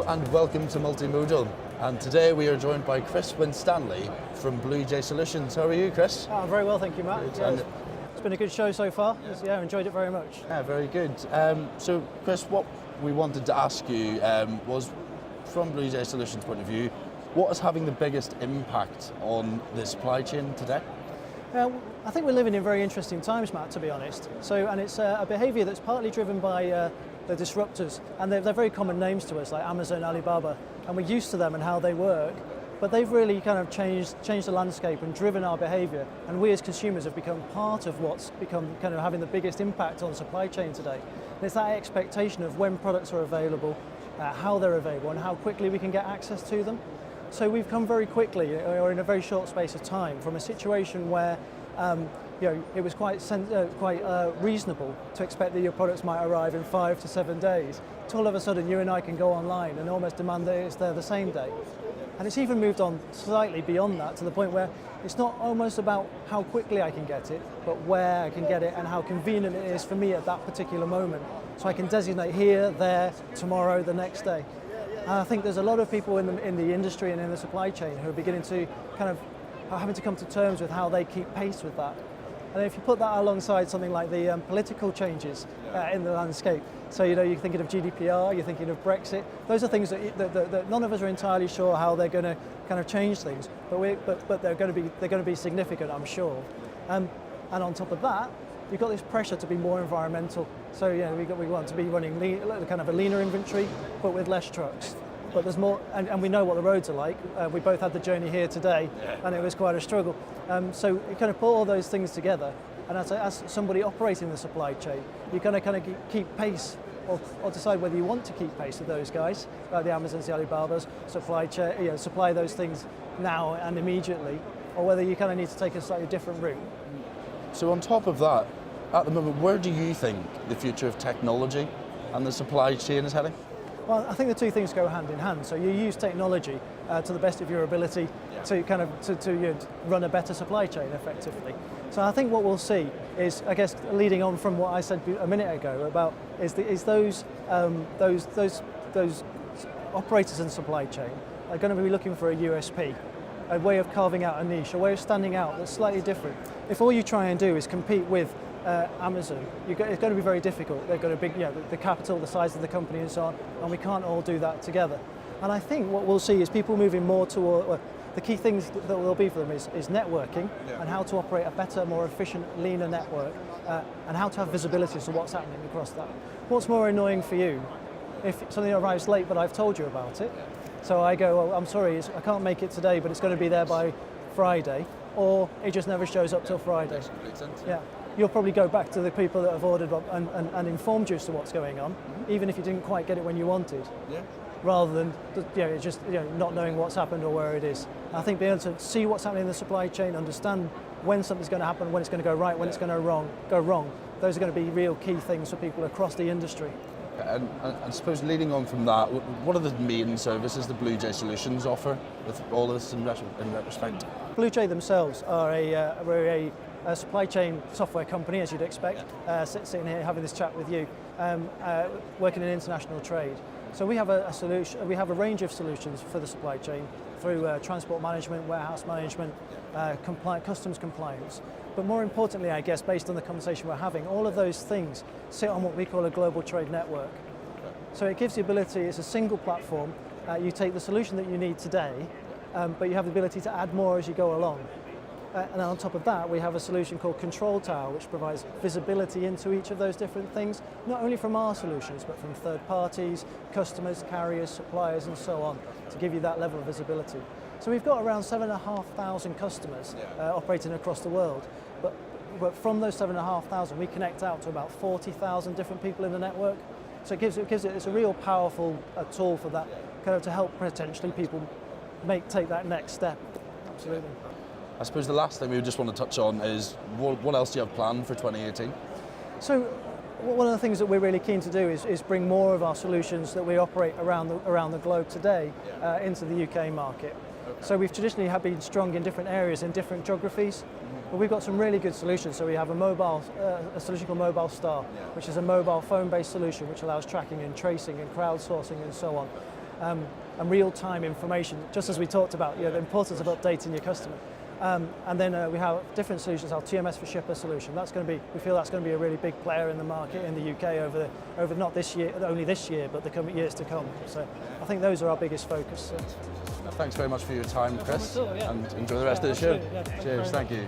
and welcome to Multimodal. And today we are joined by Chris Winstanley from BluJay Solutions. How are you, Chris? Oh, very well, thank you, Matt. Yeah, it's been a good show so far. Yeah, enjoyed it very much. Yeah, very good. So, Chris, what we wanted to ask you was, from BluJay Solutions' point of view, what is having the biggest impact on the supply chain today? I think we're living in very interesting times, Matt, to be honest. And it's a behaviour that's partly driven by the disruptors, and they're very common names to us, like Amazon, Alibaba, and we're used to them and how they work, but they've really kind of changed the landscape and driven our behaviour, and we as consumers have become part of what's become kind of having the biggest impact on supply chain today. And it's that expectation of when products are available, how they're available, and how quickly we can get access to them. So we've come very quickly, or in a very short space of time, from a situation where it was quite reasonable to expect that your products might arrive in 5 to 7 days, to all of a sudden you and I can go online and almost demand that it's there the same day. And it's even moved on slightly beyond that, to the point where it's not almost about how quickly I can get it, but where I can get it and how convenient it is for me at that particular moment. So I can designate here, there, tomorrow, the next day. And I think there's a lot of people in the industry and in the supply chain who are beginning to kind of having to come to terms with how they keep pace with that. And if you put that alongside something like the political changes in the landscape, so you're thinking of GDPR, you're thinking of Brexit, those are things that none of us are entirely sure how they're going to kind of change things, but they're going to be significant, I'm sure. And on top of that, you've got this pressure to be more environmental. So we want to be running kind of a leaner inventory, but with less trucks. But there's more, and we know what the roads are like. We both had the journey here today, and it was quite a struggle. So you kind of put all those things together, and as somebody operating the supply chain, you kind of keep pace, or decide whether you want to keep pace with those guys, like the Amazons, the Alibabas, supply those things now and immediately, or whether you kind of need to take a slightly different route. So on top of that, at the moment, where do you think the future of technology and the supply chain is heading? Well, I think the two things go hand in hand. So you use technology to the best of your ability to kind of to run a better supply chain effectively. So I think what we'll see is, I guess, leading on from what I said a minute ago about is those operators in supply chain are going to be looking for a USP, a way of carving out a niche, a way of standing out that's slightly different. If all you try and do is compete with Amazon, it's going to be very difficult. They've got a big, the capital, the size of the company and so on, and we can't all do that together. And I think what we'll see is people moving more toward, the key things that will be for them is networking, and how to operate a better, more efficient, leaner network, and how to have visibility as to what's happening across that. What's more annoying for you, if something arrives late but I've told you about it, so I go, well, I'm sorry, I can't make it today, but it's going to be there by Friday, or it just never shows up till Friday. Makes complete sense. Yeah. You'll probably go back to the people that have ordered and informed you as to what's going on, even if you didn't quite get it when you wanted, rather than just not knowing what's happened or where it is. I think being able to see what's happening in the supply chain, understand when something's going to happen, when it's going to go right, when it's going to go wrong, those are going to be real key things for people across the industry. And I suppose leading on from that, what are the main services that BluJay Solutions offer with all of this in that respect? BluJay themselves are a supply chain software company, as you'd expect, sitting here having this chat with you, working in international trade. So we have a solution. We have a range of solutions for the supply chain through transport management, warehouse management, customs compliance. But more importantly, I guess, based on the conversation we're having, all of those things sit on what we call a global trade network. So it gives the ability, it's a single platform, you take the solution that you need today, but you have the ability to add more as you go along. And on top of that, we have a solution called Control Tower, which provides visibility into each of those different things, not only from our solutions, but from third parties, customers, carriers, suppliers, and so on, to give you that level of visibility. So we've got around 7,500 customers operating across the world, but from those 7,500, we connect out to about 40,000 different people in the network. So it's a real powerful tool for that, kind of to help potentially people take that next step. Absolutely. I suppose the last thing we just want to touch on is what else do you have planned for 2018? So one of the things that we're really keen to do is bring more of our solutions that we operate around the globe today into the UK market. Okay. So we've traditionally been strong in different areas, in different geographies, but we've got some really good solutions. So we have a solution called Mobile Star, which is a mobile phone-based solution which allows tracking and tracing and crowdsourcing and so on. and real-time information, just as we talked about, the importance of updating your customer. And then we have different solutions. Our TMS for Shipper solution. We feel that's going to be a really big player in the market in the UK over not this year, only this year, but the coming years to come. So I think those are our biggest focus. Thanks very much for your time, Chris, No problem at all, yeah. and enjoy the rest of the show. Absolutely, yeah. Cheers, thank you.